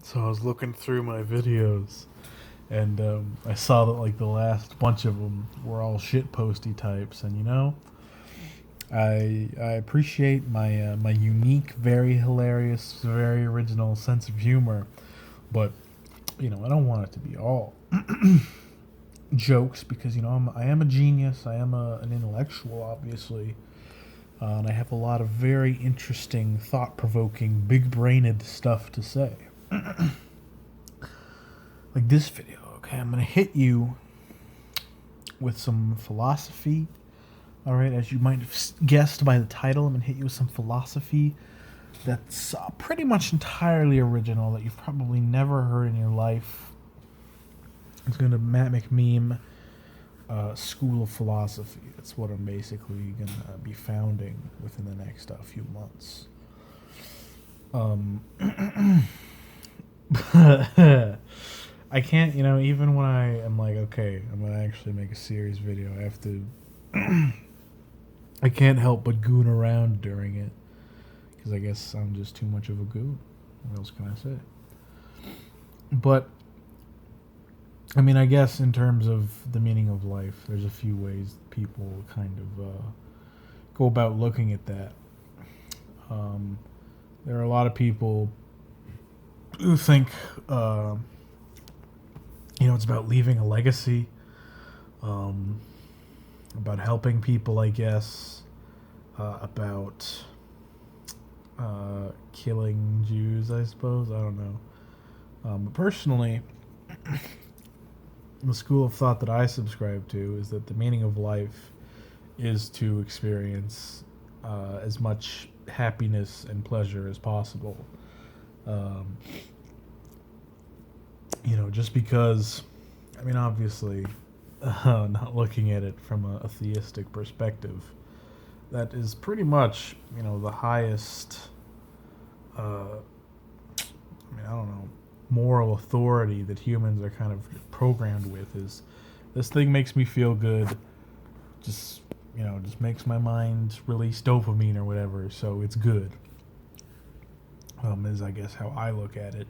So I was looking through my videos, and I saw that like the last bunch of them were all shit posty types, and I appreciate my unique, very hilarious, very original sense of humor, but I don't want it to be all jokes because I am a genius, I am an intellectual, obviously, and I have a lot of very interesting, thought-provoking, big-brained stuff to say. Like this video, okay? I'm gonna hit you with some philosophy. All right, as you might have guessed by the title, I'm gonna hit you with some philosophy that's pretty much entirely original that you've probably never heard in your life. It's gonna Matt McMeme School of Philosophy. That's what I'm basically gonna be founding within the next few months. I can't, even when I am like, okay, I'm gonna actually make a serious video, I have to. I can't help but goon around during it because I guess I'm just too much of a goon. What else can I say? But I mean, I guess in terms of the meaning of life, there's a few ways people kind of go about looking at that. There are a lot of people who think, it's about leaving a legacy, about helping people, I guess, about killing Jews, I suppose. I don't know. But personally, the school of thought that I subscribe to is that the meaning of life is to experience as much happiness and pleasure as possible. Just because, I mean, obviously, not looking at it from a theistic perspective, that is pretty much, the highest, I don't know, moral authority that humans are kind of programmed with is this thing makes me feel good, just, just makes my mind release dopamine or whatever, so it's good, is I guess how I look at it.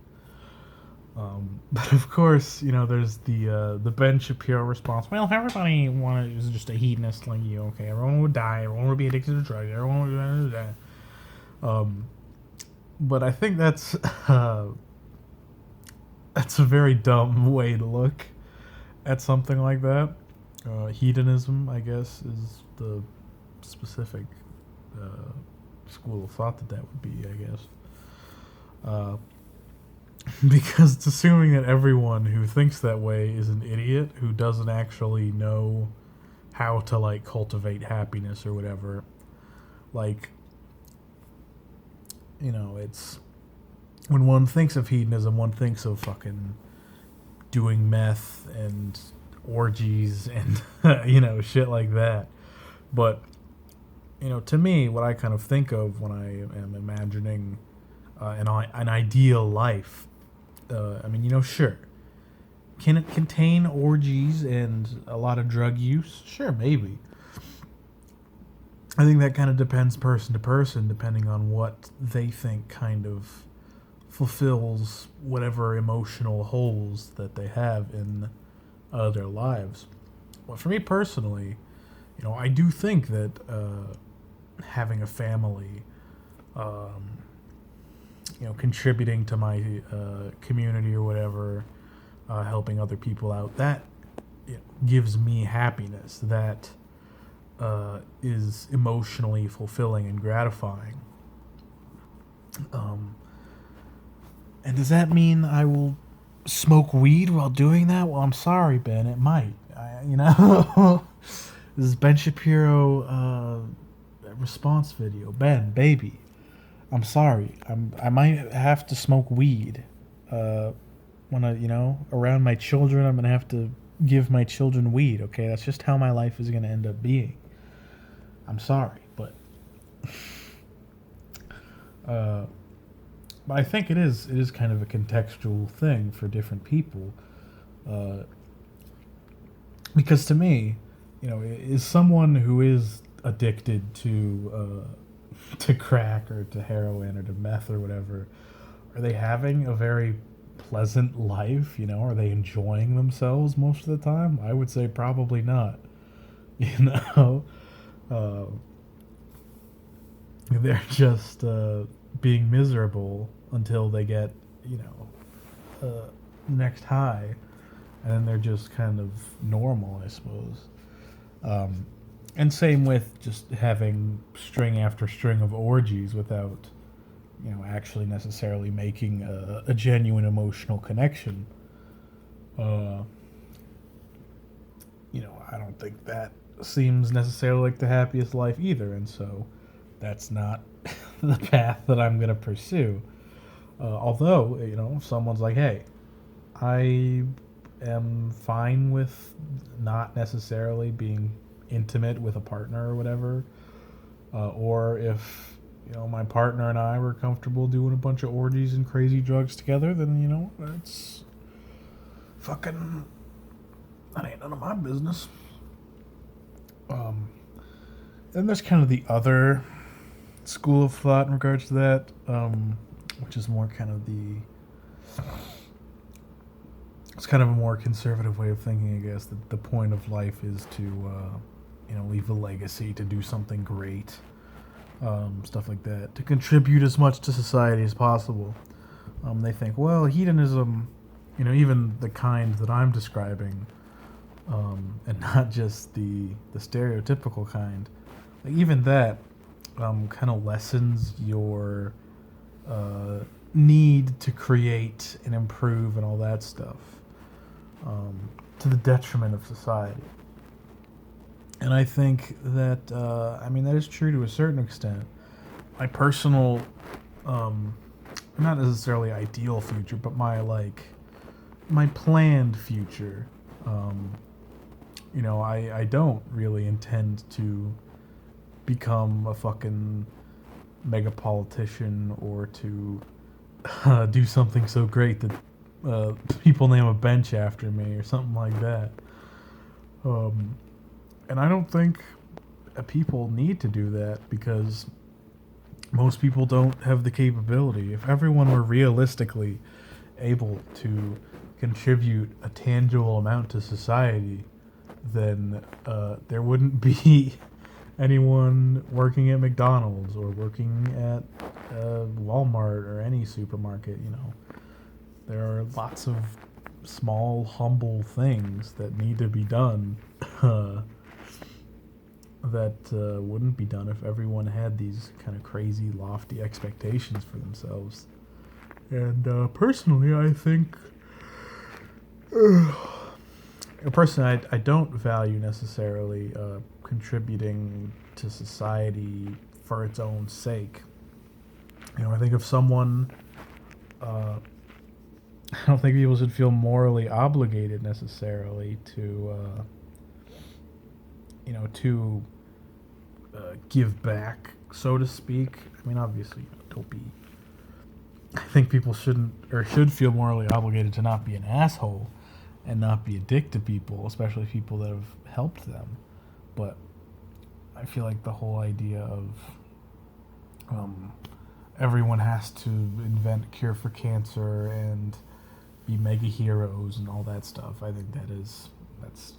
But of course, there's the Ben Shapiro response. Well, if everybody is just a hedonist like you, okay, everyone would die, everyone would be addicted to drugs, everyone would die. But I think that's a very dumb way to look at something like that. Hedonism, I guess, is the specific school of thought that would be, I guess. Because it's assuming that everyone who thinks that way is an idiot who doesn't actually know how to, like, cultivate happiness or whatever. Like, it's when one thinks of hedonism, one thinks of fucking doing meth and orgies and shit like that. But to me, what I kind of think of when I am imagining an ideal life, I mean, sure, can it contain orgies and a lot of drug use? Sure, maybe. I think that kind of depends person to person, depending on what they think kind of fulfills whatever emotional holes that they have in their lives. Well, for me personally, I do think that having a family, contributing to my community or whatever, helping other people out, that gives me happiness. That is emotionally fulfilling and gratifying. And does that mean I will smoke weed while doing that? Well, I'm sorry, Ben. It might. This is Ben Shapiro response video. Ben, baby, I'm sorry. I might have to smoke weed. When around my children, I'm gonna have to give my children weed. Okay, that's just how my life is gonna end up being. I'm sorry, but but I think it is kind of a contextual thing for different people. Because to me, is someone who is addicted to crack or to heroin or to meth or whatever, are they having a very pleasant life? Are they enjoying themselves most of the time? I would say probably not. You know, uh, they're just being miserable until they get, next high, and then they're just kind of normal, I suppose. Um, and same with just having string after string of orgies without, actually necessarily making a genuine emotional connection. Uh, I don't think that seems necessarily like the happiest life either, and so that's not the path that I'm going to pursue. Although, if someone's like, hey, I am fine with not necessarily being intimate with a partner or whatever, or if my partner and I were comfortable doing a bunch of orgies and crazy drugs together, then that's fucking, that ain't none of my business. Then there's kind of the other school of thought in regards to that, which is more kind of it's kind of a more conservative way of thinking, I guess. That the point of life is to, leave a legacy, to do something great, stuff like that, to contribute as much to society as possible. They think, well, hedonism, even the kind that I'm describing, and not just the stereotypical kind, like even that kind of lessens your need to create and improve and all that stuff, to the detriment of society. And I think that, that is true to a certain extent. My personal, not necessarily ideal future, but my planned future, I don't really intend to become a fucking mega politician or to do something so great that people name a bench after me or something like that. And I don't think people need to do that because most people don't have the capability. If everyone were realistically able to contribute a tangible amount to society, then there wouldn't be anyone working at McDonald's or working at Walmart or any supermarket. There are lots of small, humble things that need to be done that wouldn't be done if everyone had these kind of crazy, lofty expectations for themselves. And personally, I think... personally, I don't value necessarily contributing to society for its own sake. I think if someone... I don't think people should feel morally obligated necessarily to, to give back, so to speak. I mean, obviously, don't be... I think people shouldn't, or should feel morally obligated to not be an asshole and not be a dick to people, especially people that have helped them. But I feel like the whole idea of everyone has to invent a cure for cancer and be mega heroes and all that stuff, I think that's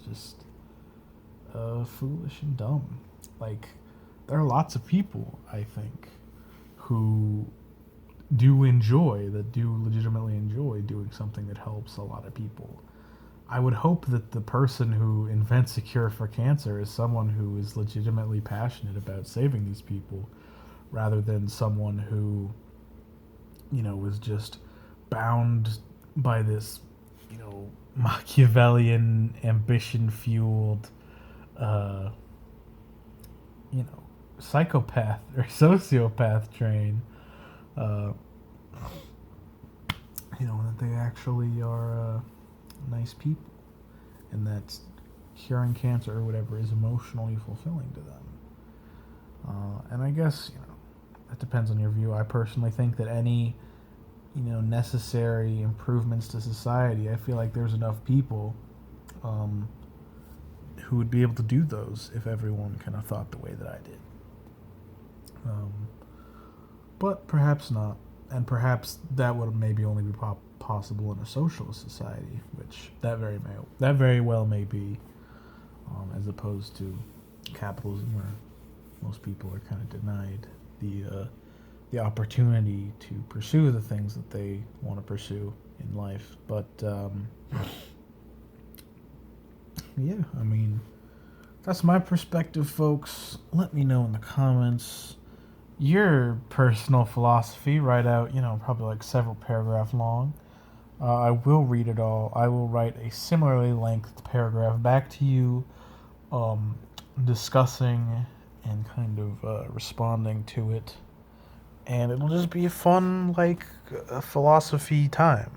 just foolish and dumb. Like, there are lots of people, I think, who do legitimately enjoy doing something that helps a lot of people. I would hope that the person who invents a cure for cancer is someone who is legitimately passionate about saving these people, rather than someone who, is just bound by this, Machiavellian, ambition-fueled, psychopath or sociopath train, that they actually are nice people, and that curing cancer or whatever is emotionally fulfilling to them. And I guess, that depends on your view. I personally think that any, necessary improvements to society, I feel like there's enough people who would be able to do those if everyone kind of thought the way that I did. But perhaps not. and perhaps that would maybe only be possible in a socialist society, which that very well may be, as opposed to capitalism, where most people are kind of denied the opportunity to pursue the things that they want to pursue in life. But yeah, I mean, that's my perspective, folks. Let me know in the comments your personal philosophy. Write out, probably like several paragraph long. I will read it all. I will write a similarly length paragraph back to you, discussing and kind of responding to it. And it'll just be a fun, like, philosophy time.